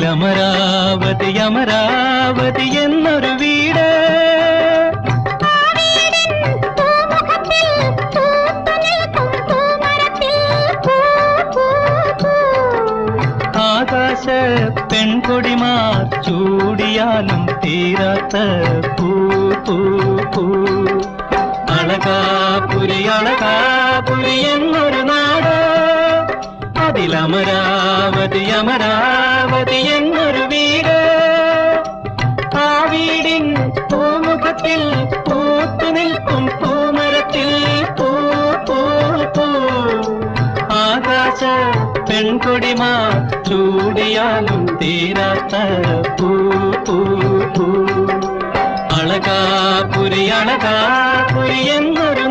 അതിലമരാവതി അമരാവതി എന്നൊരു വീട്. ആകാശ പെൺകൊടിമാർ ചൂടിയാലും തീരാത്ത പൂ പൂ പൂ. അളകാപുരി അളകാപുരി എന്നൊരു നാട്. അതിലമരാവതി അമരാവതി എന്നൊരു വീട്. ആ വീടിൻ പൂമുഖത്തിൽ പൂത്തു നിൽക്കും പൂമരത്തിൽ പൂ പൂ പൂ. ആകാശ പെൺകൊടിമാർ ചൂടിയാലും തീരാത്ത പൂ പൂ പൂ. അളകാപുരി അളകാപുരി എന്നൊരു